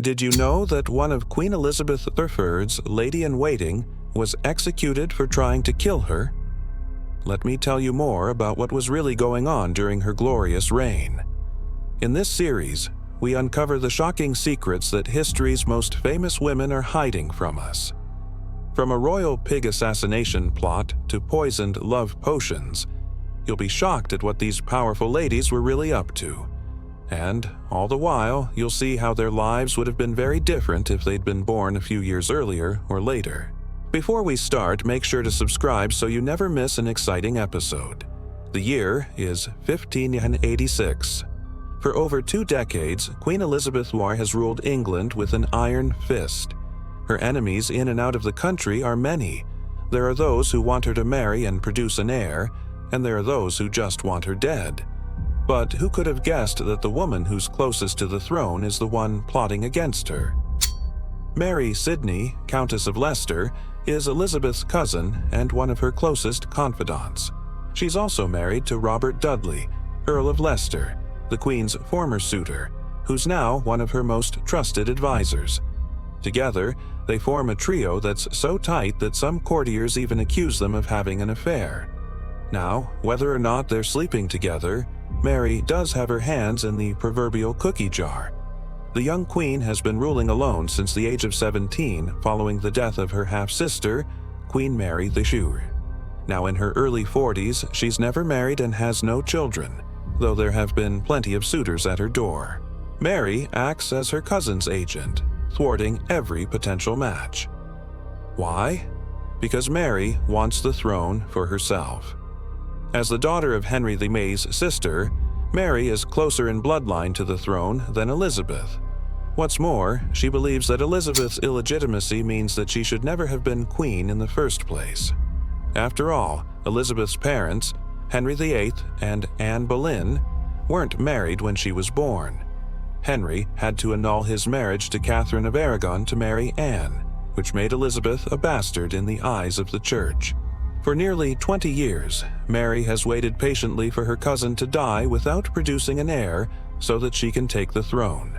Did you know that one of Queen Elizabeth III's lady-in-waiting was executed for trying to kill her? Let me tell you more about what was really going on during her glorious reign. In this series, we uncover the shocking secrets that history's most famous women are hiding from us. From a royal pig assassination plot to poisoned love potions, you'll be shocked at what these powerful ladies were really up to. And all the while, you'll see how their lives would have been very different if they'd been born a few years earlier or later. Before we start, make sure to subscribe so you never miss an exciting episode. The year is 1586. For over 2 decades, Queen Elizabeth II has ruled England with an iron fist. Her enemies in and out of the country are many. There are those who want her to marry and produce an heir, and there are those who just want her dead. But who could have guessed that the woman who's closest to the throne is the one plotting against her? Mary Sidney, Countess of Leicester, is Elizabeth's cousin and one of her closest confidants. She's also married to Robert Dudley, Earl of Leicester, the Queen's former suitor, who's now one of her most trusted advisors. Together, they form a trio that's so tight that some courtiers even accuse them of having an affair. Now, whether or not they're sleeping together, Mary does have her hands in the proverbial cookie jar. The young queen has been ruling alone since the age of 17 following the death of her half-sister, Queen Mary the Shrew. Now in her early 40s, she's never married and has no children, though there have been plenty of suitors at her door. Mary acts as her cousin's agent, thwarting every potential match. Why? Because Mary wants the throne for herself. As the daughter of Henry VIII's sister, Mary is closer in bloodline to the throne than Elizabeth. What's more, she believes that Elizabeth's illegitimacy means that she should never have been queen in the first place. After all, Elizabeth's parents, Henry VIII and Anne Boleyn, weren't married when she was born. Henry had to annul his marriage to Catherine of Aragon to marry Anne, which made Elizabeth a bastard in the eyes of the Church. For nearly 20 years, Mary has waited patiently for her cousin to die without producing an heir so that she can take the throne.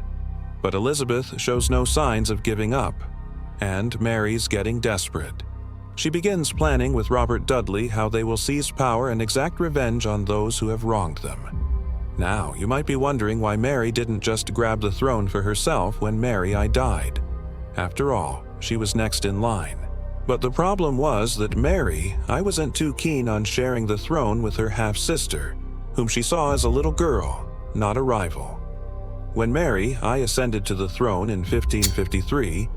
But Elizabeth shows no signs of giving up, and Mary's getting desperate. She begins planning with Robert Dudley how they will seize power and exact revenge on those who have wronged them. Now, you might be wondering why Mary didn't just grab the throne for herself when Mary died. After all, she was next in line. But the problem was that Mary wasn't too keen on sharing the throne with her half-sister, whom she saw as a little girl, not a rival. When Mary ascended to the throne in 1553,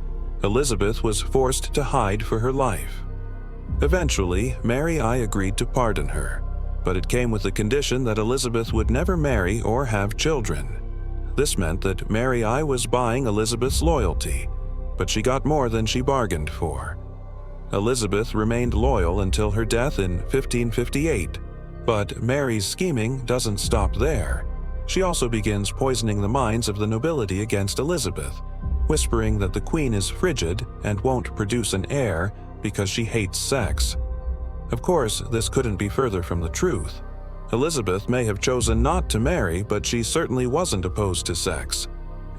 Elizabeth was forced to hide for her life. Eventually, Mary agreed to pardon her, but it came with the condition that Elizabeth would never marry or have children. This meant that Mary was buying Elizabeth's loyalty, but she got more than she bargained for. Elizabeth remained loyal until her death in 1558, but Mary's scheming doesn't stop there. She also begins poisoning the minds of the nobility against Elizabeth, whispering that the queen is frigid and won't produce an heir because she hates sex. Of course, this couldn't be further from the truth. Elizabeth may have chosen not to marry, but she certainly wasn't opposed to sex.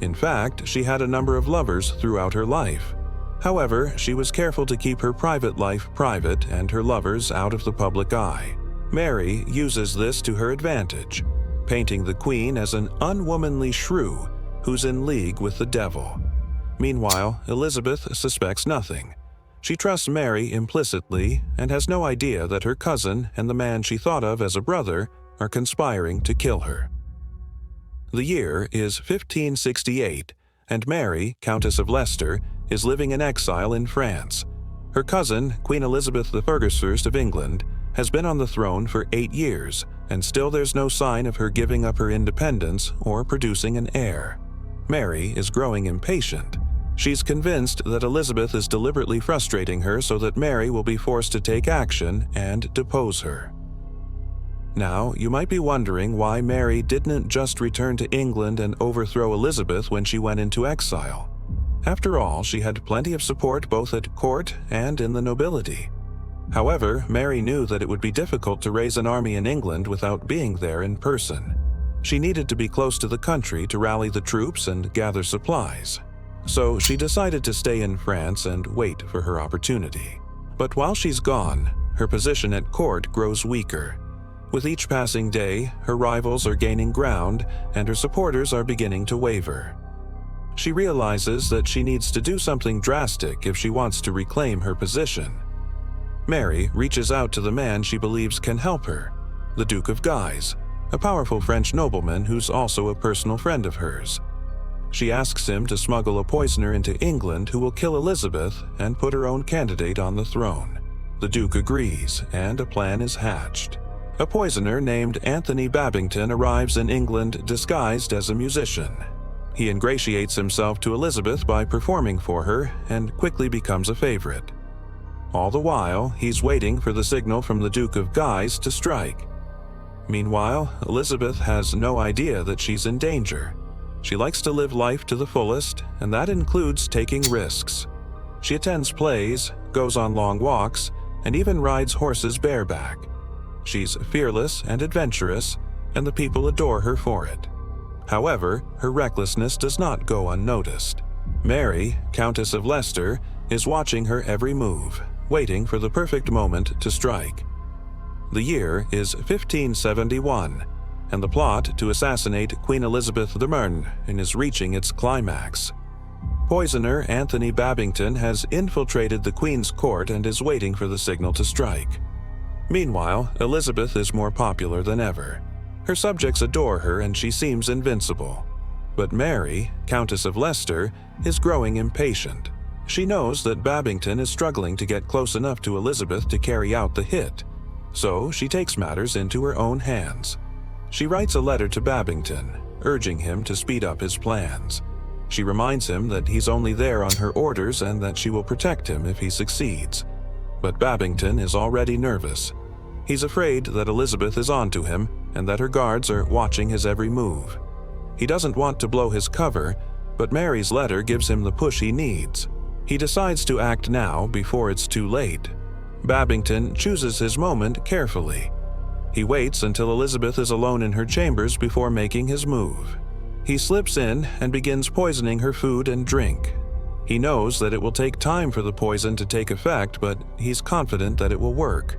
In fact, she had a number of lovers throughout her life. However, she was careful to keep her private life private and her lovers out of the public eye. Mary uses this to her advantage, painting the queen as an unwomanly shrew who's in league with the devil. Meanwhile, Elizabeth suspects nothing. She trusts Mary implicitly and has no idea that her cousin and the man she thought of as a brother are conspiring to kill her. The year is 1568, and Mary, Countess of Leicester, is living in exile in France. Her cousin, Queen Elizabeth I of England, has been on the throne for 8 years, and still there's no sign of her giving up her independence or producing an heir. Mary is growing impatient. She's convinced that Elizabeth is deliberately frustrating her so that Mary will be forced to take action and depose her. Now, you might be wondering why Mary didn't just return to England and overthrow Elizabeth when she went into exile. After all, she had plenty of support both at court and in the nobility. However, Mary knew that it would be difficult to raise an army in England without being there in person. She needed to be close to the country to rally the troops and gather supplies. So she decided to stay in France and wait for her opportunity. But while she's gone, her position at court grows weaker. With each passing day, her rivals are gaining ground and her supporters are beginning to waver. She realizes that she needs to do something drastic if she wants to reclaim her position. Mary reaches out to the man she believes can help her, the Duke of Guise, a powerful French nobleman who's also a personal friend of hers. She asks him to smuggle a poisoner into England who will kill Elizabeth and put her own candidate on the throne. The Duke agrees, and a plan is hatched. A poisoner named Anthony Babington arrives in England disguised as a musician. He ingratiates himself to Elizabeth by performing for her and quickly becomes a favorite. All the while, he's waiting for the signal from the Duke of Guise to strike. Meanwhile, Elizabeth has no idea that she's in danger. She likes to live life to the fullest, and that includes taking risks. She attends plays, goes on long walks, and even rides horses bareback. She's fearless and adventurous, and the people adore her for it. However, her recklessness does not go unnoticed. Mary, Countess of Leicester, is watching her every move, waiting for the perfect moment to strike. The year is 1571, and the plot to assassinate Queen Elizabeth I is reaching its climax. Poisoner Anthony Babington has infiltrated the Queen's court and is waiting for the signal to strike. Meanwhile, Elizabeth is more popular than ever. Her subjects adore her and she seems invincible. But Mary, Countess of Leicester, is growing impatient. She knows that Babington is struggling to get close enough to Elizabeth to carry out the hit, so she takes matters into her own hands. She writes a letter to Babington, urging him to speed up his plans. She reminds him that he's only there on her orders and that she will protect him if he succeeds. But Babington is already nervous. He's afraid that Elizabeth is onto him and that her guards are watching his every move. He doesn't want to blow his cover, but Mary's letter gives him the push he needs. He decides to act now before it's too late. Babington chooses his moment carefully. He waits until Elizabeth is alone in her chambers before making his move. He slips in and begins poisoning her food and drink. He knows that it will take time for the poison to take effect, but he's confident that it will work.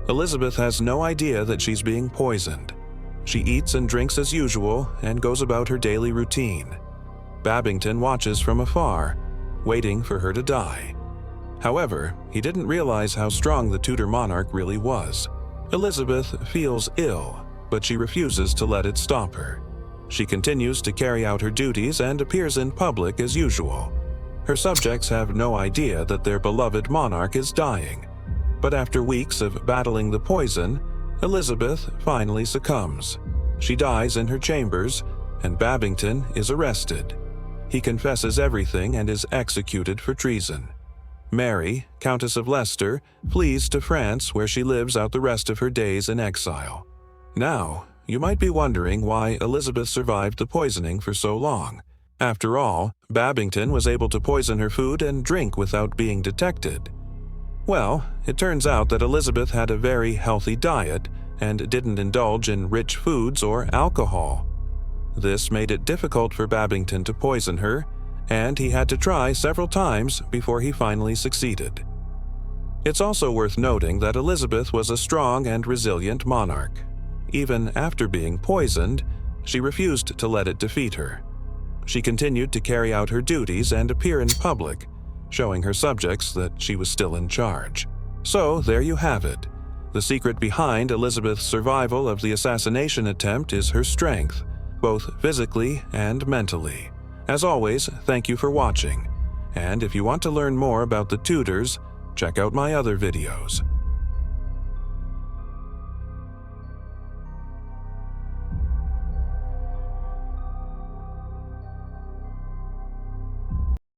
Elizabeth has no idea that she's being poisoned. She eats and drinks as usual and goes about her daily routine. Babington watches from afar, waiting for her to die. However, he didn't realize how strong the Tudor monarch really was. Elizabeth feels ill, but she refuses to let it stop her. She continues to carry out her duties and appears in public as usual. Her subjects have no idea that their beloved monarch is dying. But after weeks of battling the poison, Elizabeth finally succumbs. She dies in her chambers, and Babington is arrested. He confesses everything and is executed for treason. Mary, Countess of Leicester, flees to France where she lives out the rest of her days in exile. Now, you might be wondering why Elizabeth survived the poisoning for so long. After all, Babington was able to poison her food and drink without being detected. Well, it turns out that Elizabeth had a very healthy diet and didn't indulge in rich foods or alcohol. This made it difficult for Babington to poison her, and he had to try several times before he finally succeeded. It's also worth noting that Elizabeth was a strong and resilient monarch. Even after being poisoned, she refused to let it defeat her. She continued to carry out her duties and appear in public, showing her subjects that she was still in charge. So there you have it. The secret behind Elizabeth's survival of the assassination attempt is her strength, both physically and mentally. As always, thank you for watching. And if you want to learn more about the Tudors, check out my other videos.